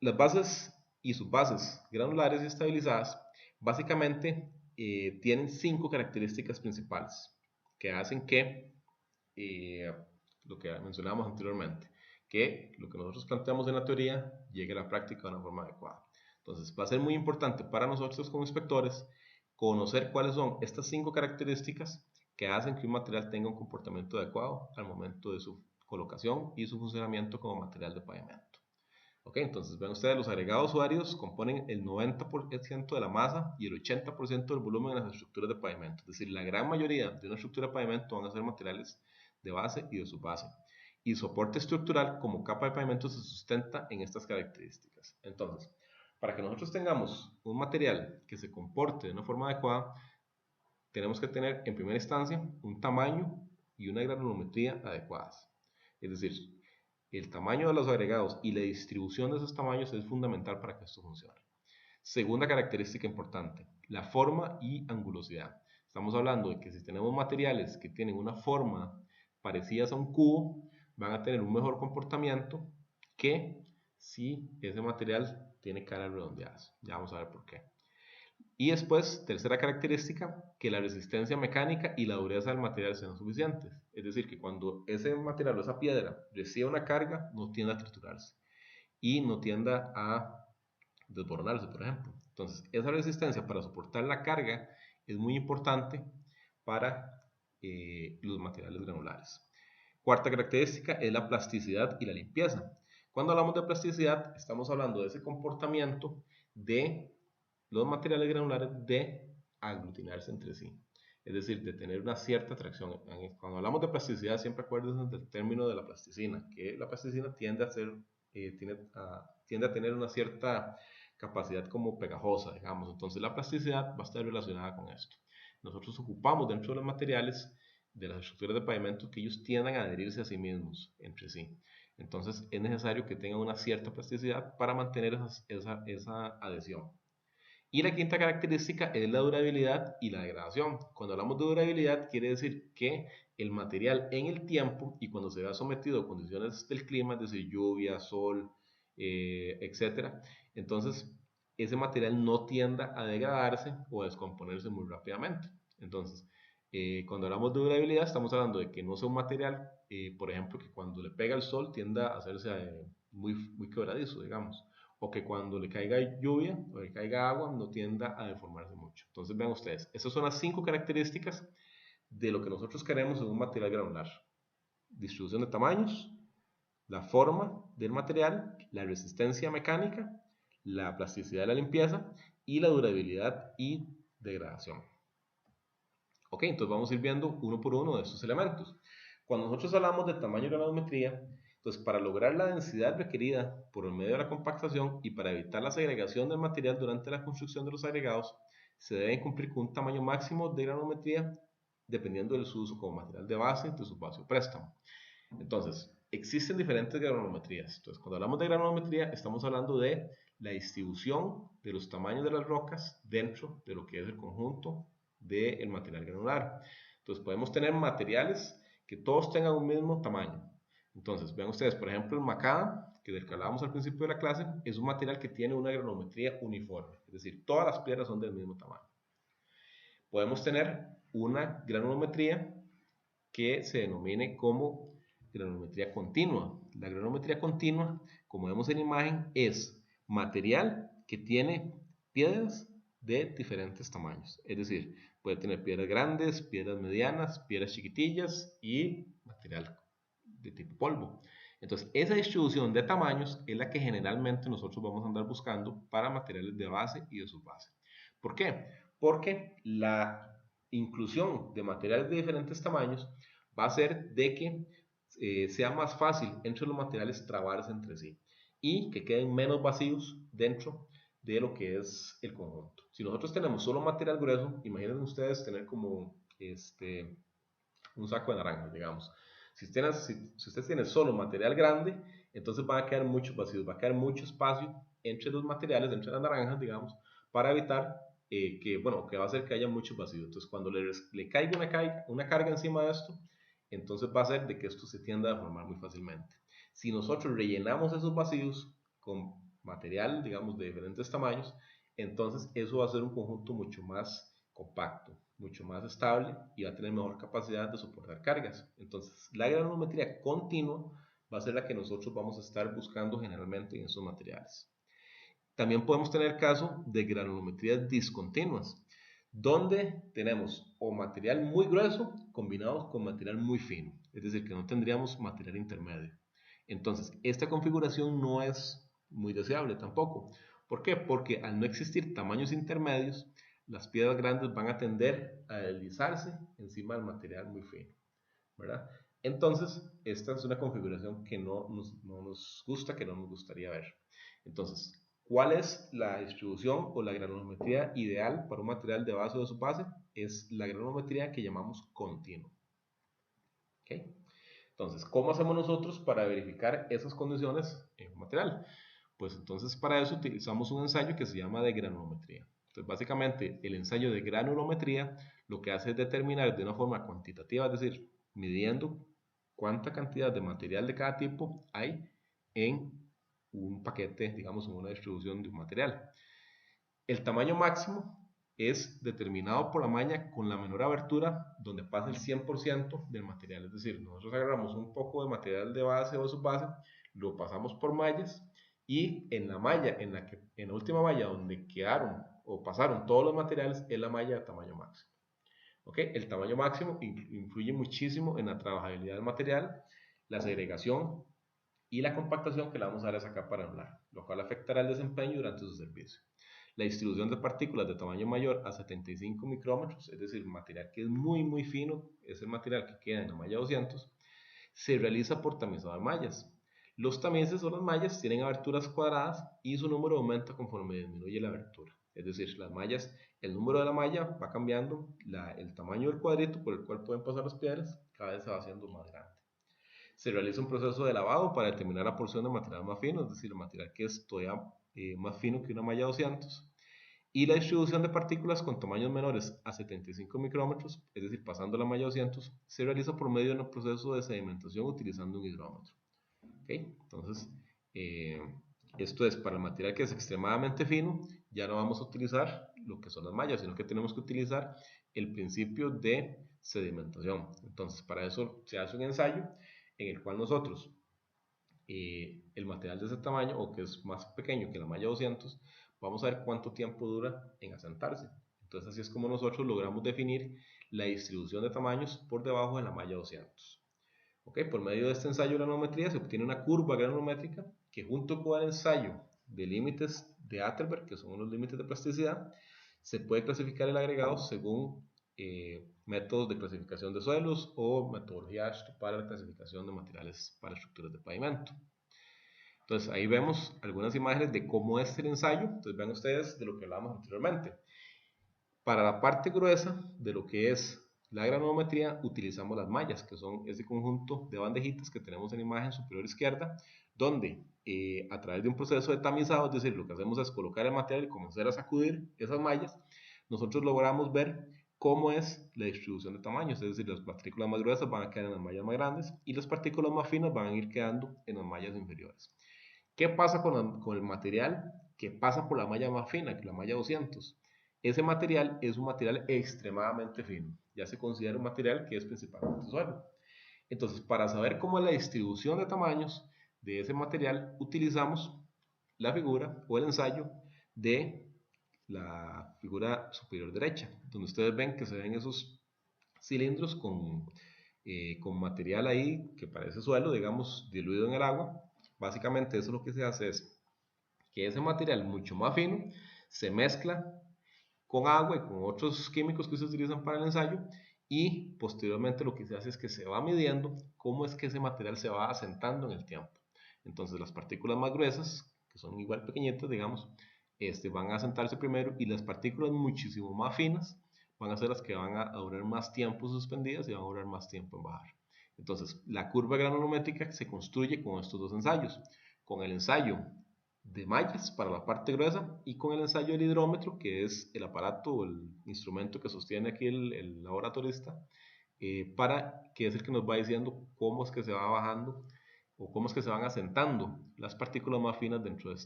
Las bases y subbases granulares y estabilizadas básicamente tienen 5 características principales que hacen que lo que mencionábamos anteriormente, que lo que nosotros planteamos en la teoría llegue a la práctica de una forma adecuada. Entonces va a ser muy importante para nosotros como inspectores conocer cuáles son estas 5 características que hacen que un material tenga un comportamiento adecuado al momento de su colocación y su funcionamiento como material de pavimento. Ok, entonces ven ustedes, los agregados usuarios componen el 90% de la masa y el 80% del volumen de las estructuras de pavimento. Es decir, la gran mayoría de una estructura de pavimento van a ser materiales de base y de subbase. Y soporte estructural como capa de pavimento se sustenta en estas características. Entonces, para que nosotros tengamos un material que se comporte de una forma adecuada, tenemos que tener en primera instancia un tamaño y una granulometría adecuadas. Es decir, el tamaño de los agregados y la distribución de esos tamaños es fundamental para que esto funcione. Segunda característica importante, la forma y angulosidad. Estamos hablando de que si tenemos materiales que tienen una forma parecida a un cubo, van a tener un mejor comportamiento que si ese material tiene caras redondeadas. Ya vamos a ver por qué. Y después, tercera característica, que la resistencia mecánica y la dureza del material sean suficientes. Es decir, que cuando ese material o esa piedra reciba una carga, no tienda a triturarse y no tienda a desboronarse, por ejemplo. Entonces, esa resistencia para soportar la carga es muy importante para los materiales granulares. Cuarta característica es la plasticidad y la limpieza. Cuando hablamos de plasticidad, estamos hablando de ese comportamiento de los materiales granulares de aglutinarse entre sí, es decir, de tener una cierta atracción. Cuando hablamos de plasticidad, siempre acuérdense del término de la plasticina, que la plasticina tiende a tener una cierta capacidad como pegajosa, digamos. Entonces la plasticidad va a estar relacionada con esto. Nosotros ocupamos dentro de los materiales de las estructuras de pavimento que ellos tiendan a adherirse a sí mismos, entre sí. Entonces es necesario que tengan una cierta plasticidad para mantener esa adhesión. Y la quinta característica es la durabilidad y la degradación. Cuando hablamos de durabilidad, quiere decir que el material en el tiempo y cuando se vea sometido a condiciones del clima, es decir, lluvia, sol, etc., entonces ese material no tienda a degradarse o a descomponerse muy rápidamente. Entonces, cuando hablamos de durabilidad, estamos hablando de que no sea un material por ejemplo, que cuando le pega el sol tienda a hacerse muy quebradizo, digamos, o que cuando le caiga lluvia o le caiga agua no tienda a deformarse mucho. Entonces vean ustedes, esas son las 5 características de lo que nosotros queremos en un material granular: distribución de tamaños, la forma del material, la resistencia mecánica, la plasticidad de la limpieza y la durabilidad y degradación. Ok, entonces vamos a ir viendo uno por uno de estos elementos. Cuando nosotros hablamos de tamaño y granometría, entonces para lograr la densidad requerida por el medio de la compactación y para evitar la segregación del material durante la construcción de los agregados, se deben cumplir con un tamaño máximo de granometría dependiendo de su uso como material de base, de su base o préstamo. Entonces, existen diferentes granometrías. Entonces, cuando hablamos de granometría, estamos hablando de la distribución de los tamaños de las rocas dentro de lo que es el conjunto del material granular. Entonces, podemos tener materiales que todos tengan un mismo tamaño. Entonces, vean ustedes, por ejemplo, el macadam, que del que hablábamos al principio de la clase, es un material que tiene una granometría uniforme, es decir, todas las piedras son del mismo tamaño. Podemos tener una granometría que se denomine como granometría continua. La granometría continua, como vemos en la imagen, es material que tiene piedras de diferentes tamaños. Es decir, puede tener piedras grandes, piedras medianas, piedras chiquitillas y material de tipo polvo. Entonces, esa distribución de tamaños es la que generalmente nosotros vamos a andar buscando para materiales de base y de subbase. ¿Por qué? Porque la inclusión de materiales de diferentes tamaños va a hacer de que sea más fácil entre los materiales trabarse entre sí y que queden menos vacíos dentro de lo que es el conjunto. Si nosotros tenemos solo material grueso, imaginen ustedes tener como un saco de naranjas, digamos. Si ustedes tienen solo material grande, entonces van a quedar muchos vacíos, va a quedar mucho espacio entre los materiales, entre las naranjas, digamos, para evitar que va a hacer que haya muchos vacíos. Entonces, cuando le caiga una carga encima de esto, entonces va a hacer de que esto se tienda a formar muy fácilmente. Si nosotros rellenamos esos vacíos con material, digamos, de diferentes tamaños, entonces eso va a ser un conjunto mucho más compacto, mucho más estable y va a tener mejor capacidad de soportar cargas. Entonces, la granometría continua va a ser la que nosotros vamos a estar buscando generalmente en esos materiales. También podemos tener caso de granulometrías discontinuas, donde tenemos o material muy grueso combinado con material muy fino, es decir, que no tendríamos material intermedio. Entonces, esta configuración no es muy deseable tampoco. ¿Por qué? Porque al no existir tamaños intermedios, las piedras grandes van a tender a deslizarse encima del material muy fino, ¿verdad? Entonces, esta es una configuración que no nos gusta, que no nos gustaría ver. Entonces, ¿cuál es la distribución o la granulometría ideal para un material de base o de subbase? Es la granulometría que llamamos continua. ¿Okay? Entonces, ¿cómo hacemos nosotros para verificar esas condiciones en un material? Pues entonces para eso utilizamos un ensayo que se llama de granulometría. Entonces, básicamente, el ensayo de granulometría lo que hace es determinar de una forma cuantitativa, es decir, midiendo cuánta cantidad de material de cada tipo hay en un paquete, digamos, en una distribución de un material. El tamaño máximo es determinado por la malla con la menor abertura donde pasa el 100% del material. Es decir, nosotros agarramos un poco de material de base o subbase, lo pasamos por mallas y en la malla, en la última malla donde quedaron o pasaron todos los materiales es la malla de tamaño máximo. ¿Okay? El tamaño máximo influye muchísimo en la trabajabilidad del material, la segregación y la compactación que le vamos a dar a esa capa granular, lo cual afectará el desempeño durante su servicio. La distribución de partículas de tamaño mayor a 75 micrómetros, es decir, material que es muy fino, es el material que queda en la malla 200, se realiza por tamizado de mallas. Los tamices o las mallas tienen aberturas cuadradas y su número aumenta conforme disminuye la abertura. Es decir, las mallas, el número de la malla va cambiando, el tamaño del cuadrito por el cual pueden pasar las piedras cada vez se va haciendo más grande. Se realiza un proceso de lavado para determinar la porción de material más fino, es decir, el material que es todavía más fino que una malla 200. Y la distribución de partículas con tamaños menores a 75 micrómetros, es decir, pasando la malla 200, se realiza por medio de un proceso de sedimentación utilizando un hidrómetro. ¿Okay? Entonces, esto es para el material que es extremadamente fino, ya no vamos a utilizar lo que son las mallas, sino que tenemos que utilizar el principio de sedimentación. Entonces, para eso se hace un ensayo en el cual nosotros el material de ese tamaño o que es más pequeño que la malla 200, vamos a ver cuánto tiempo dura en asentarse. Entonces así es como nosotros logramos definir la distribución de tamaños por debajo de la malla 200. ¿Okay? Por medio de este ensayo de granometría se obtiene una curva granométrica que junto con el ensayo de límites de Atterberg, que son los límites de plasticidad, se puede clasificar el agregado según métodos de clasificación de suelos o metodología AASHTO para la clasificación de materiales para estructuras de pavimento. Entonces ahí vemos algunas imágenes de cómo es el ensayo. Entonces vean ustedes de lo que hablábamos anteriormente. Para la parte gruesa de lo que es la granometría utilizamos las mallas, que son ese conjunto de bandejitas que tenemos en la imagen superior izquierda, donde a través de un proceso de tamizado, es decir, lo que hacemos es colocar el material y comenzar a sacudir esas mallas, nosotros logramos ver cómo es la distribución de tamaños, es decir, las partículas más gruesas van a quedar en las mallas más grandes y las partículas más finas van a ir quedando en las mallas inferiores. ¿Qué pasa con el material que pasa por la malla más fina, que la malla 200? Ese material es un material extremadamente fino, ya se considera un material que es principalmente suelo. Entonces, para saber cómo es la distribución de tamaños de ese material, utilizamos la figura o el ensayo de la figura superior derecha, donde ustedes ven que se ven esos cilindros con material ahí que parece suelo, digamos, diluido en el agua. Básicamente eso lo que se hace es que ese material mucho más fino se mezcla con agua y con otros químicos que se utilizan para el ensayo y posteriormente lo que se hace es que se va midiendo cómo es que ese material se va asentando en el tiempo. Entonces las partículas más gruesas, que son igual pequeñitas, digamos, van a asentarse primero y las partículas muchísimo más finas van a ser las que van a durar más tiempo suspendidas y van a durar más tiempo en bajar. Entonces la curva granulométrica se construye con estos dos ensayos, con el ensayo de mallas para la parte gruesa y con el ensayo del hidrómetro, que es el aparato o el instrumento que sostiene aquí el laboratorista, para que es el que nos va diciendo cómo es que se va bajando o cómo es que se van asentando las partículas más finas dentro de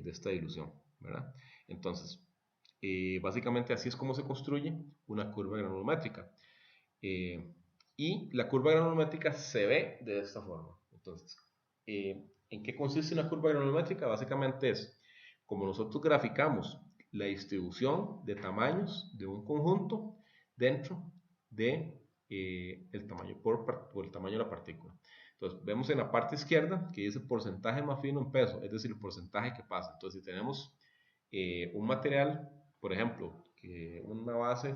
esta dilución, ¿verdad? Entonces, básicamente así es como se construye una curva granulométrica. Y la curva granulométrica se ve de esta forma. Entonces, ¿en qué consiste una curva granulométrica? Básicamente es como nosotros graficamos la distribución de tamaños de un conjunto dentro de el tamaño por el tamaño de la partícula. Entonces, vemos en la parte izquierda que dice porcentaje más fino en peso, es decir, el porcentaje que pasa. Entonces, si tenemos un material, por ejemplo, que una base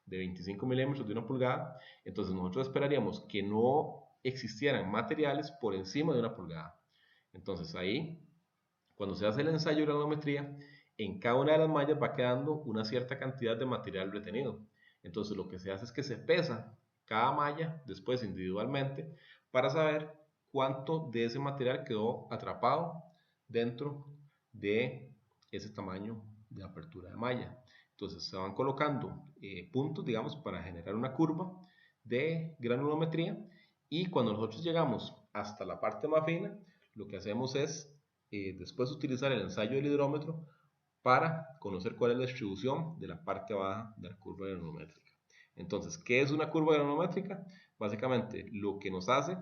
de 25 milímetros de 1 pulgada, entonces nosotros esperaríamos que no existieran materiales por encima de 1 pulgada. Entonces ahí, cuando se hace el ensayo de granometría, en cada una de las mallas va quedando una cierta cantidad de material retenido. Entonces lo que se hace es que se pesa cada malla después individualmente para saber cuánto de ese material quedó atrapado dentro de ese tamaño de apertura de malla. Entonces se van colocando puntos, digamos, para generar una curva de granulometría y cuando nosotros llegamos hasta la parte más fina, lo que hacemos es después utilizar el ensayo del hidrómetro para conocer cuál es la distribución de la parte baja de la curva granulométrica. Entonces, ¿qué es una curva granulométrica? Básicamente, lo que nos hace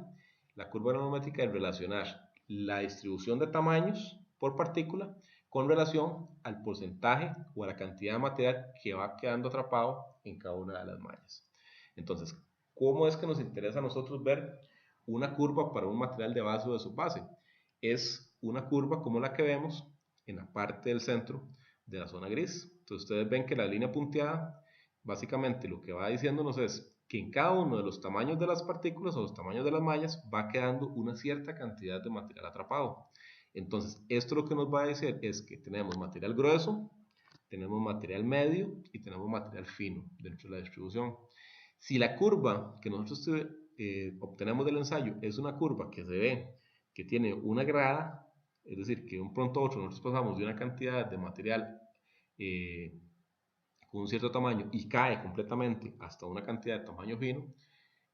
la curva granulométrica es relacionar la distribución de tamaños por partícula con relación al porcentaje o a la cantidad de material que va quedando atrapado en cada una de las mallas. Entonces, ¿cómo es que nos interesa a nosotros ver una curva para un material de base o de subbase? Es una curva como la que vemos en la parte del centro de la zona gris. Entonces ustedes ven que la línea punteada básicamente lo que va diciéndonos es que en cada uno de los tamaños de las partículas o los tamaños de las mallas va quedando una cierta cantidad de material atrapado. Entonces, esto lo que nos va a decir es que tenemos material grueso, tenemos material medio y tenemos material fino dentro de la distribución. Si la curva que nosotros obtenemos del ensayo es una curva que se ve que tiene una grada, es decir, que de un pronto a otro nosotros pasamos de una cantidad de material con un cierto tamaño y cae completamente hasta una cantidad de tamaño fino,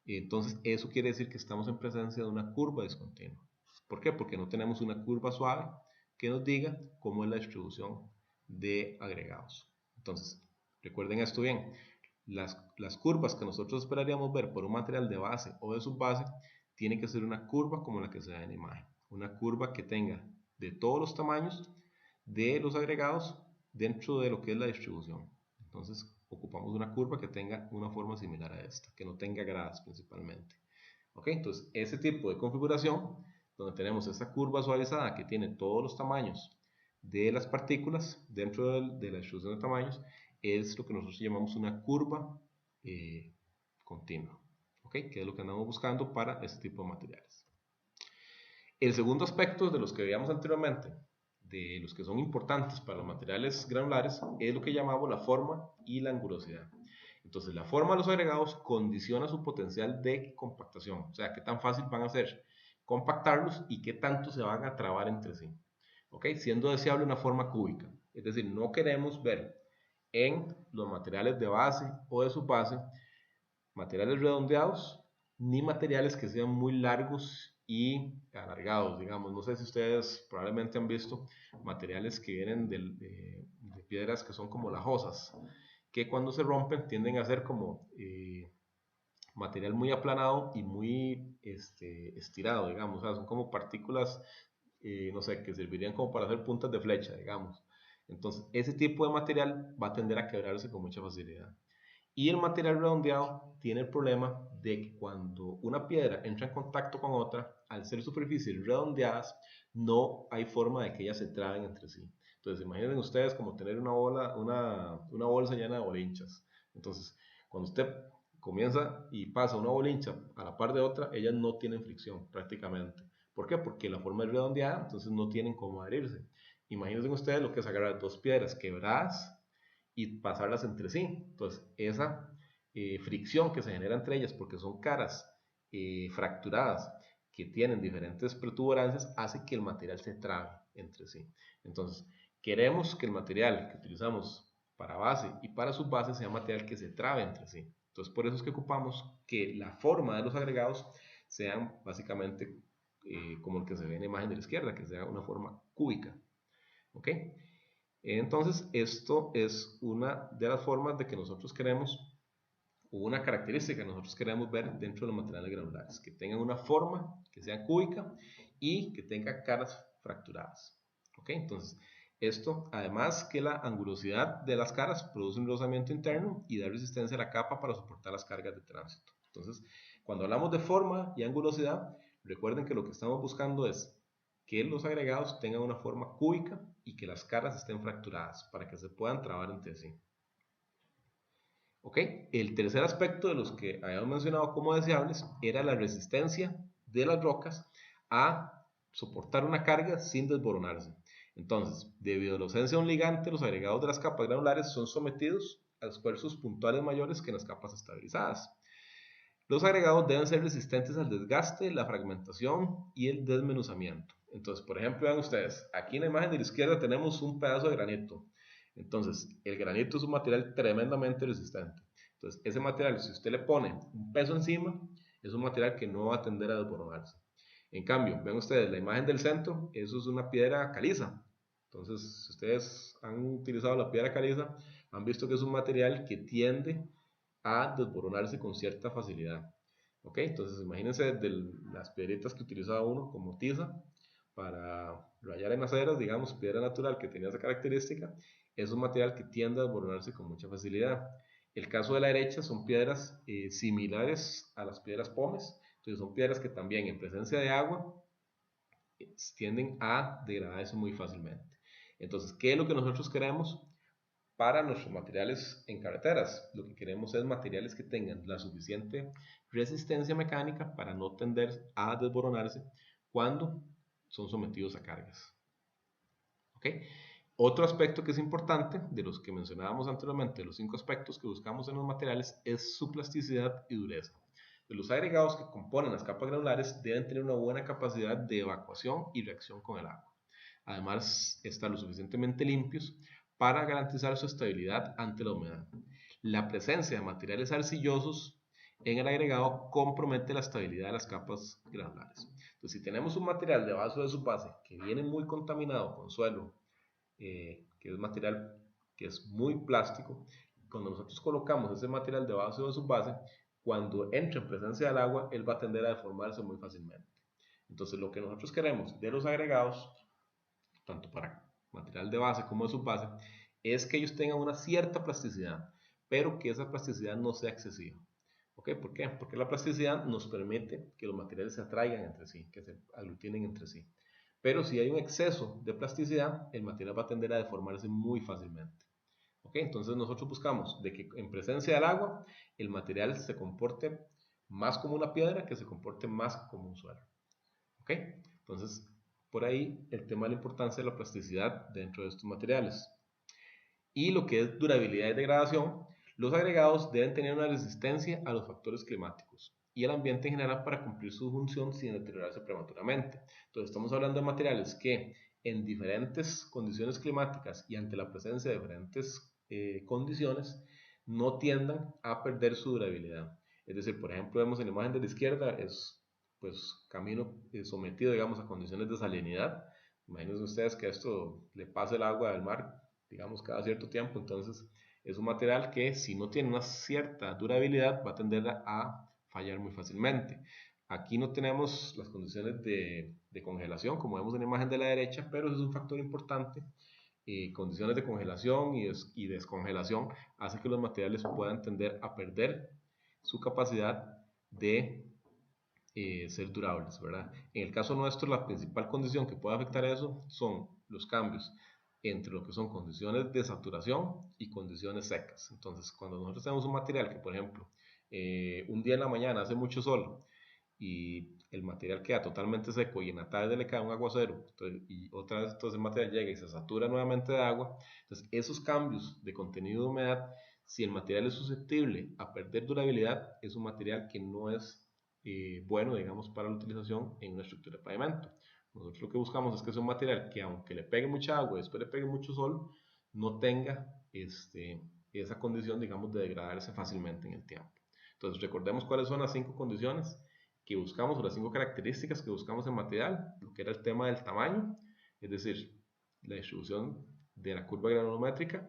entonces eso quiere decir que estamos en presencia de una curva discontinua. ¿Por qué? Porque no tenemos una curva suave que nos diga cómo es la distribución de agregados. Entonces, recuerden esto bien, las curvas que nosotros esperaríamos ver por un material de base o de subbase tiene que ser una curva como la que se da en la imagen. Una curva que tenga de todos los tamaños de los agregados dentro de lo que es la distribución. Entonces ocupamos una curva que tenga una forma similar a esta, que no tenga gradas principalmente. ¿Ok? Entonces ese tipo de configuración, donde tenemos esta curva suavizada que tiene todos los tamaños de las partículas dentro de la distribución de tamaños, es lo que nosotros llamamos una curva continua. ¿Ok? Que es lo que andamos buscando para este tipo de materiales. El segundo aspecto de los que veíamos anteriormente, de los que son importantes para los materiales granulares, es lo que llamamos la forma y la angulosidad. Entonces, la forma de los agregados condiciona su potencial de compactación, o sea, qué tan fácil van a ser compactarlos y qué tanto se van a trabar entre sí. ¿Ok? Siendo deseable una forma cúbica, es decir, no queremos ver en los materiales de base o de subbase materiales redondeados ni materiales que sean muy largos y alargados, digamos. No sé si ustedes probablemente han visto materiales que vienen de piedras que son como lajosas, que cuando se rompen tienden a ser como material muy aplanado y muy estirado, digamos. O sea, son como partículas, no sé, que servirían como para hacer puntas de flecha, digamos. Entonces, ese tipo de material va a tender a quebrarse con mucha facilidad. Y el material redondeado tiene el problema de que cuando una piedra entra en contacto con otra, al ser superficies redondeadas, no hay forma de que ellas se traben entre sí. Entonces, imaginen ustedes como tener una bolsa llena de bolinchas. Entonces, cuando usted comienza y pasa una bolincha a la par de otra, ellas no tienen fricción prácticamente. ¿Por qué? Porque la forma es redondeada, entonces no tienen cómo adherirse. Imagínense ustedes lo que es agarrar dos piedras quebradas y pasarlas entre sí. Entonces, esa fricción que se genera entre ellas, porque son caras fracturadas que tienen diferentes protuberancias, hace que el material se trabe entre sí. Entonces, queremos que el material que utilizamos para base y para subbase sea material que se trabe entre sí. Entonces, por eso es que ocupamos que la forma de los agregados sean básicamente como el que se ve en la imagen de la izquierda, que sea una forma cúbica. ¿Ok? Entonces, esto es una de las formas de que nosotros queremos, o una característica que nosotros queremos ver dentro de los materiales granulares, que tengan una forma que sea cúbica y que tenga caras fracturadas. ¿Ok? Entonces, esto, además que la angulosidad de las caras produce un rozamiento interno y da resistencia a la capa para soportar las cargas de tránsito. Entonces, cuando hablamos de forma y angulosidad, recuerden que lo que estamos buscando es que los agregados tengan una forma cúbica y que las caras estén fracturadas para que se puedan trabar entre sí. ¿Ok? El tercer aspecto de los que habíamos mencionado como deseables era la resistencia de las rocas a soportar una carga sin desboronarse. Entonces, debido a la ausencia de un ligante, los agregados de las capas granulares son sometidos a esfuerzos puntuales mayores que en las capas estabilizadas. Los agregados deben ser resistentes al desgaste, la fragmentación y el desmenuzamiento. Entonces, por ejemplo, vean ustedes, aquí en la imagen de la izquierda tenemos un pedazo de granito. Entonces, el granito es un material tremendamente resistente. Entonces, ese material, si usted le pone un peso encima, es un material que no va a tender a desboronarse. En cambio, vean ustedes, la imagen del centro, eso es una piedra caliza. Entonces, si ustedes han utilizado la piedra caliza, han visto que es un material que tiende a desboronarse con cierta facilidad. ¿Ok? Entonces imagínense de las piedritas que utilizaba uno como tiza para rayar en aceras, digamos, piedra natural que tenía esa característica, es un material que tiende a desboronarse con mucha facilidad. El caso de la derecha son piedras similares a las piedras pómez, entonces son piedras que también en presencia de agua tienden a degradarse muy fácilmente. Entonces, ¿qué es lo que nosotros queremos para nuestros materiales en carreteras? Lo que queremos es materiales que tengan la suficiente resistencia mecánica para no tender a desboronarse cuando son sometidos a cargas. ¿Ok? Otro aspecto que es importante de los que mencionábamos anteriormente, los 5 aspectos que buscamos en los materiales, es su plasticidad y dureza. Los agregados que componen las capas granulares deben tener una buena capacidad de evacuación y reacción con el agua. Además, estar lo suficientemente limpios para garantizar su estabilidad ante la humedad. La presencia de materiales arcillosos en el agregado compromete la estabilidad de las capas granulares. Entonces, si tenemos un material de base o de subbase que viene muy contaminado con suelo, que es material que es muy plástico, cuando nosotros colocamos ese material de base o de subbase, cuando entre en presencia del agua, él va a tender a deformarse muy fácilmente. Entonces, lo que nosotros queremos de los agregados, tanto para material de base como de subbase, es que ellos tengan una cierta plasticidad, pero que esa plasticidad no sea excesiva. ¿Ok? ¿Por qué? Porque la plasticidad nos permite que los materiales se atraigan entre sí, que se aglutinen entre sí. Pero si hay un exceso de plasticidad, el material va a tender a deformarse muy fácilmente. ¿Ok? Entonces nosotros buscamos de que en presencia del agua el material se comporte más como una piedra que se comporte más como un suelo. ¿Ok? Entonces, por ahí el tema de la importancia de la plasticidad dentro de estos materiales. Y lo que es durabilidad y degradación, los agregados deben tener una resistencia a los factores climáticos y el ambiente en general para cumplir su función sin deteriorarse prematuramente. Entonces estamos hablando de materiales que en diferentes condiciones climáticas y ante la presencia de diferentes condiciones no tiendan a perder su durabilidad. Es decir, por ejemplo, vemos en la imagen de la izquierda, es pues camino sometido, digamos, a condiciones de salinidad. Imagínense ustedes que esto le pase el agua del mar, digamos, cada cierto tiempo. Entonces, es un material que si no tiene una cierta durabilidad va a tender a fallar muy fácilmente. Aquí no tenemos las condiciones de congelación, como vemos en la imagen de la derecha, pero eso es un factor importante. Condiciones de congelación y descongelación hace que los materiales puedan tender a perder su capacidad de ser durables, ¿verdad? En el caso nuestro, la principal condición que puede afectar eso son los cambios entre lo que son condiciones de saturación y condiciones secas. Entonces, cuando nosotros tenemos un material que, por ejemplo, un día en la mañana hace mucho sol y el material queda totalmente seco y en la tarde le cae un aguacero, y otra vez entonces el material llega y se satura nuevamente de agua, entonces esos cambios de contenido de humedad, si el material es susceptible a perder durabilidad, es un material que no es bueno, digamos, para la utilización en una estructura de pavimento. Nosotros lo que buscamos es que sea un material que aunque le pegue mucha agua y después le pegue mucho sol, no tenga esa condición, digamos, de degradarse fácilmente en el tiempo. Entonces recordemos cuáles son las 5 condiciones que buscamos o las 5 características que buscamos en material, lo que era el tema del tamaño, es decir, la distribución de la curva granulométrica.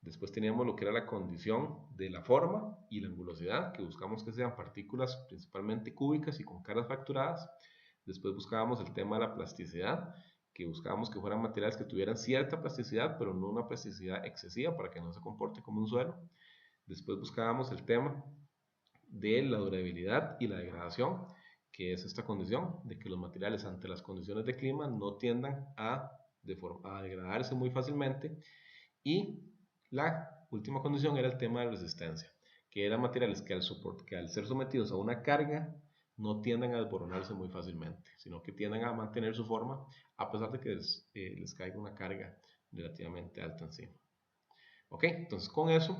Después teníamos lo que era la condición de la forma y la angulosidad, que buscamos que sean partículas principalmente cúbicas y con caras fracturadas. Después buscábamos el tema de la plasticidad, que buscábamos que fueran materiales que tuvieran cierta plasticidad, pero no una plasticidad excesiva para que no se comporte como un suelo. Después buscábamos el tema de la durabilidad y la degradación, que es esta condición de que los materiales ante las condiciones de clima no tiendan a degradarse muy fácilmente. Y la última condición era el tema de resistencia, que eran materiales que al ser sometidos a una carga no tienden a desboronarse muy fácilmente, sino que tienden a mantener su forma a pesar de que les caiga una carga relativamente alta encima. Ok, entonces con eso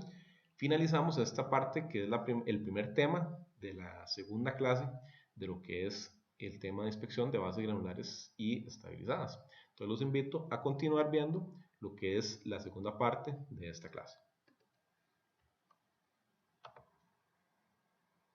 finalizamos esta parte que es el primer tema de la segunda clase de lo que es el tema de inspección de bases granulares y estabilizadas. Entonces los invito a continuar viendo lo que es la segunda parte de esta clase.